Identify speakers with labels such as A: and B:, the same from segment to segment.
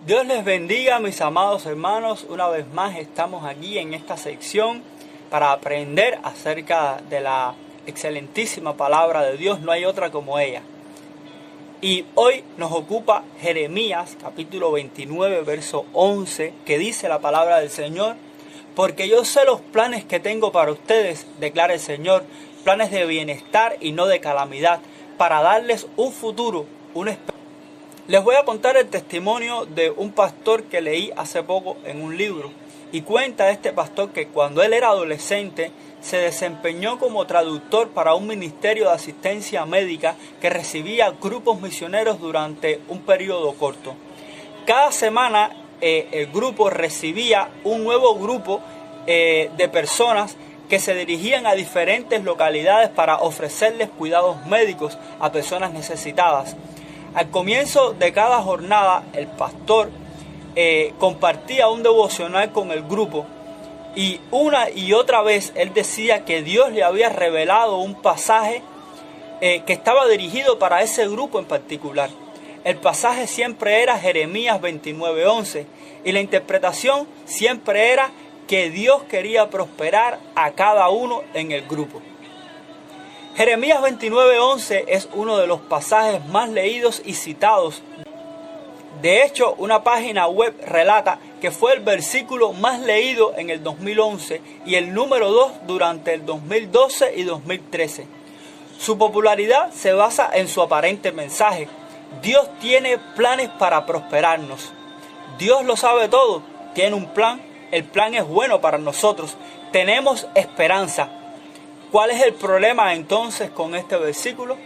A: Dios les bendiga, mis amados hermanos. Una vez más estamos aquí en esta sección para aprender acerca de la excelentísima palabra de Dios. No hay otra como ella. Y hoy nos ocupa Jeremías capítulo 29 verso 11, que dice la palabra del Señor: porque yo sé los planes que tengo para ustedes, declara el Señor, planes de bienestar y no de calamidad, para darles un futuro, una esperanza. Les voy a contar el testimonio de un pastor que leí hace poco en un libro. Y cuenta este pastor que cuando él era adolescente se desempeñó como traductor para un ministerio de asistencia médica que recibía grupos misioneros durante un periodo corto. Cada semana el grupo recibía un nuevo grupo de personas que se dirigían a diferentes localidades para ofrecerles cuidados médicos a personas necesitadas. Al comienzo de cada jornada, el pastor compartía un devocional con el grupo y una y otra vez él decía que Dios le había revelado un pasaje que estaba dirigido para ese grupo en particular. El pasaje siempre era Jeremías 29:11 y la interpretación siempre era que Dios quería prosperar a cada uno en el grupo. Jeremías 29:11 es uno de los pasajes más leídos y citados. De hecho, una página web relata que fue el versículo más leído en el 2011 y el número 2 durante el 2012 y 2013. Su popularidad se basa en su aparente mensaje: Dios tiene planes para prosperarnos. Dios lo sabe todo, tiene un plan, el plan es bueno para nosotros, tenemos esperanza. ¿Cuál es el problema entonces con este versículo?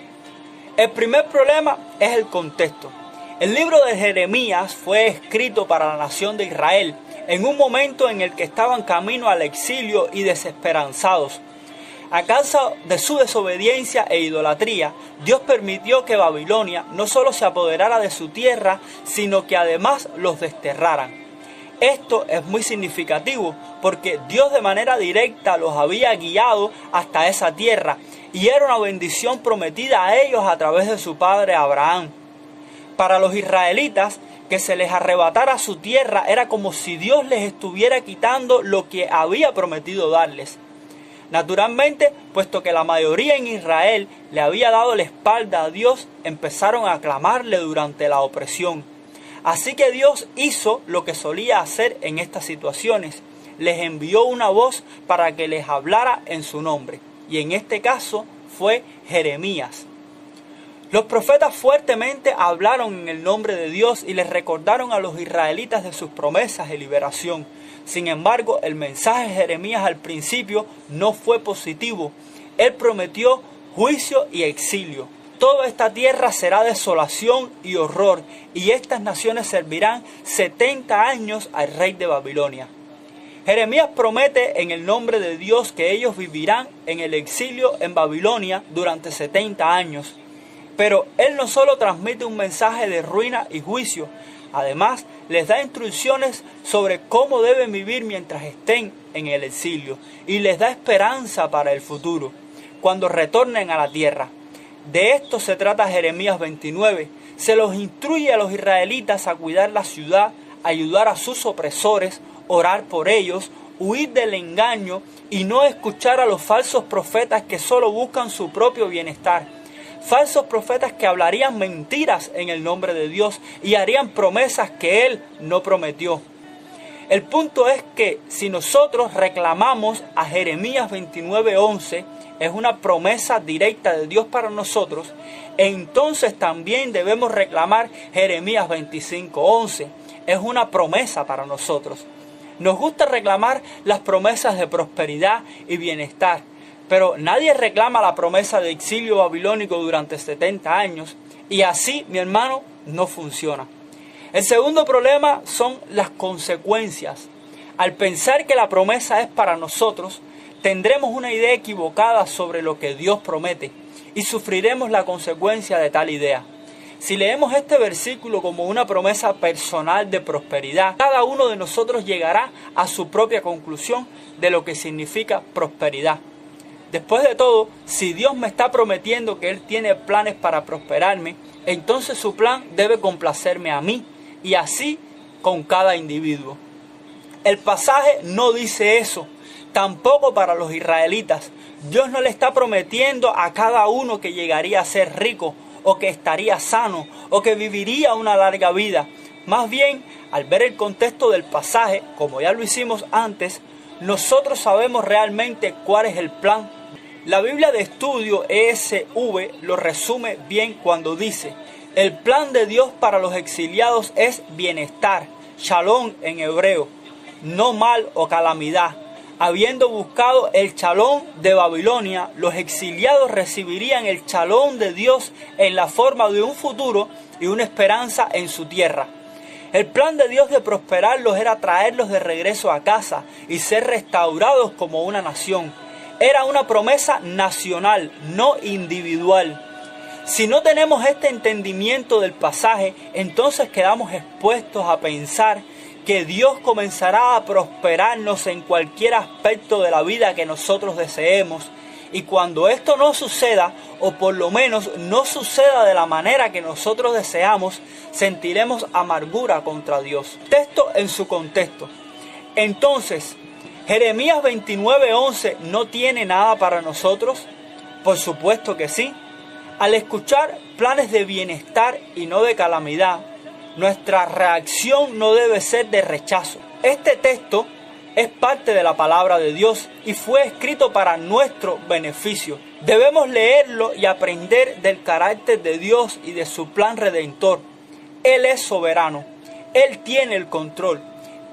A: El primer problema es el contexto. El libro de Jeremías fue escrito para la nación de Israel en un momento en el que estaban camino al exilio y desesperanzados. A causa de su desobediencia e idolatría, Dios permitió que Babilonia no solo se apoderara de su tierra, sino que además los desterraran. Esto es muy significativo porque Dios de manera directa los había guiado hasta esa tierra y era una bendición prometida a ellos a través de su padre Abraham. Para los israelitas, que se les arrebatara su tierra era como si Dios les estuviera quitando lo que había prometido darles. Naturalmente, puesto que la mayoría en Israel le había dado la espalda a Dios, empezaron a clamarle durante la opresión. Así que Dios hizo lo que solía hacer en estas situaciones. Les envió una voz para que les hablara en su nombre. Y en este caso fue Jeremías. Los profetas fuertemente hablaron en el nombre de Dios y les recordaron a los israelitas de sus promesas de liberación. Sin embargo, el mensaje de Jeremías al principio no fue positivo. Él prometió juicio y exilio. Toda esta tierra será desolación y horror, y estas naciones servirán 70 años al rey de Babilonia. Jeremías promete en el nombre de Dios que ellos vivirán en el exilio en Babilonia durante 70 años. Pero él no solo transmite un mensaje de ruina y juicio, además les da instrucciones sobre cómo deben vivir mientras estén en el exilio y les da esperanza para el futuro, cuando retornen a la tierra. De esto se trata Jeremías 29. Se los instruye a los israelitas a cuidar la ciudad, ayudar a sus opresores, orar por ellos, huir del engaño y no escuchar a los falsos profetas que solo buscan su propio bienestar. Falsos profetas que hablarían mentiras en el nombre de Dios y harían promesas que Él no prometió. El punto es que si nosotros reclamamos a Jeremías 29:11, es una promesa directa de Dios para nosotros, entonces también debemos reclamar Jeremías 25:11. Es una promesa para nosotros. Nos gusta reclamar las promesas de prosperidad y bienestar, pero nadie reclama la promesa de exilio babilónico durante 70 años, y así, mi hermano, no funciona. El segundo problema son las consecuencias. Al pensar que la promesa es para nosotros, tendremos una idea equivocada sobre lo que Dios promete y sufriremos la consecuencia de tal idea. Si leemos este versículo como una promesa personal de prosperidad, cada uno de nosotros llegará a su propia conclusión de lo que significa prosperidad. Después de todo, si Dios me está prometiendo que Él tiene planes para prosperarme, entonces su plan debe complacerme a mí y así con cada individuo. El pasaje no dice eso, tampoco para los israelitas. Dios no le está prometiendo a cada uno que llegaría a ser rico, o que estaría sano, o que viviría una larga vida. Más bien, al ver el contexto del pasaje, como ya lo hicimos antes, nosotros sabemos realmente cuál es el plan. La Biblia de Estudio ESV lo resume bien cuando dice: el plan de Dios para los exiliados es bienestar, shalom en hebreo, no mal o calamidad. Habiendo buscado el shalom de Babilonia, los exiliados recibirían el shalom de Dios en la forma de un futuro y una esperanza en su tierra. El plan de Dios de prosperarlos era traerlos de regreso a casa y ser restaurados como una nación. Era una promesa nacional, no individual. Si no tenemos este entendimiento del pasaje, entonces quedamos expuestos a pensar que Dios comenzará a prosperarnos en cualquier aspecto de la vida que nosotros deseemos. Y cuando esto no suceda, o por lo menos no suceda de la manera que nosotros deseamos, sentiremos amargura contra Dios. Texto en su contexto. Entonces, ¿Jeremías 29:11 no tiene nada para nosotros? Por supuesto que sí. Al escuchar planes de bienestar y no de calamidad, nuestra reacción no debe ser de rechazo. Este texto es parte de la palabra de Dios y fue escrito para nuestro beneficio. Debemos leerlo y aprender del carácter de Dios y de su plan redentor. Él es soberano, Él tiene el control,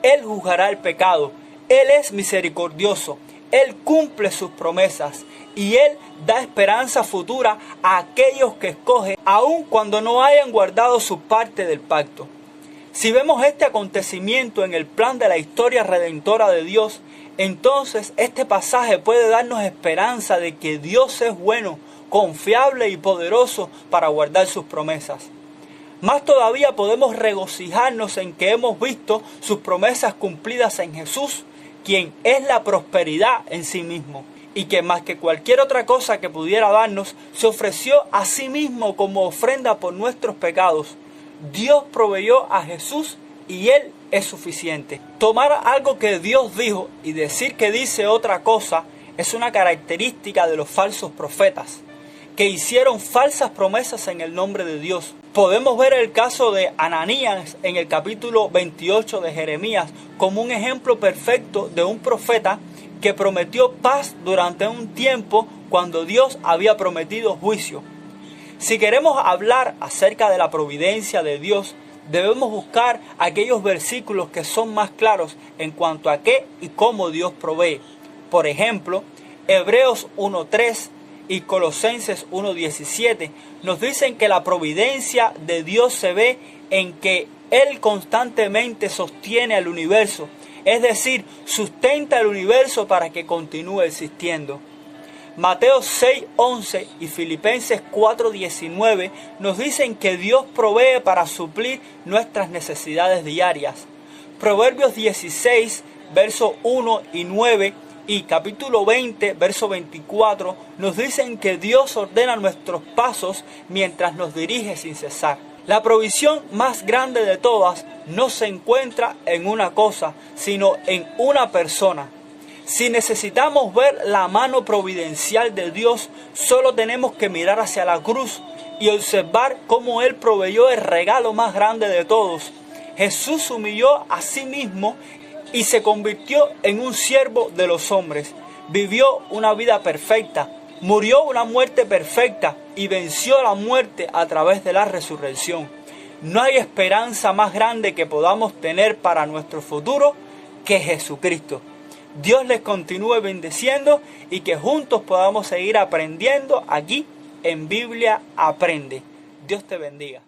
A: Él juzgará el pecado, Él es misericordioso, Él cumple sus promesas y Él da esperanza futura a aquellos que escogen, aun cuando no hayan guardado su parte del pacto. Si vemos este acontecimiento en el plan de la historia redentora de Dios, entonces este pasaje puede darnos esperanza de que Dios es bueno, confiable y poderoso para guardar sus promesas. Más todavía podemos regocijarnos en que hemos visto sus promesas cumplidas en Jesús, quien es la prosperidad en sí mismo, y que más que cualquier otra cosa que pudiera darnos, se ofreció a sí mismo como ofrenda por nuestros pecados. Dios proveyó a Jesús y Él es suficiente. Tomar algo que Dios dijo y decir que dice otra cosa es una característica de los falsos profetas, que hicieron falsas promesas en el nombre de Dios. Podemos ver el caso de Ananías en el capítulo 28 de Jeremías como un ejemplo perfecto de un profeta que prometió paz durante un tiempo cuando Dios había prometido juicio. Si queremos hablar acerca de la providencia de Dios, debemos buscar aquellos versículos que son más claros en cuanto a qué y cómo Dios provee. Por ejemplo, Hebreos 1:3 y Colosenses 1:17 nos dicen que la providencia de Dios se ve en que Él constantemente sostiene al universo, es decir, sustenta el universo para que continúe existiendo. Mateo 6:11 y Filipenses 4:19 nos dicen que Dios provee para suplir nuestras necesidades diarias. Proverbios 16, versos 1 y 9 y capítulo 20, verso 24 nos dicen que Dios ordena nuestros pasos mientras nos dirige sin cesar. La provisión más grande de todas no se encuentra en una cosa, sino en una persona. Si necesitamos ver la mano providencial de Dios, solo tenemos que mirar hacia la cruz y observar cómo Él proveyó el regalo más grande de todos. Jesús se humilló a sí mismo y se convirtió en un siervo de los hombres. Vivió una vida perfecta, murió una muerte perfecta y venció la muerte a través de la resurrección. No hay esperanza más grande que podamos tener para nuestro futuro que Jesucristo. Dios les continúe bendiciendo y que juntos podamos seguir aprendiendo aquí en Biblia Aprende. Dios te bendiga.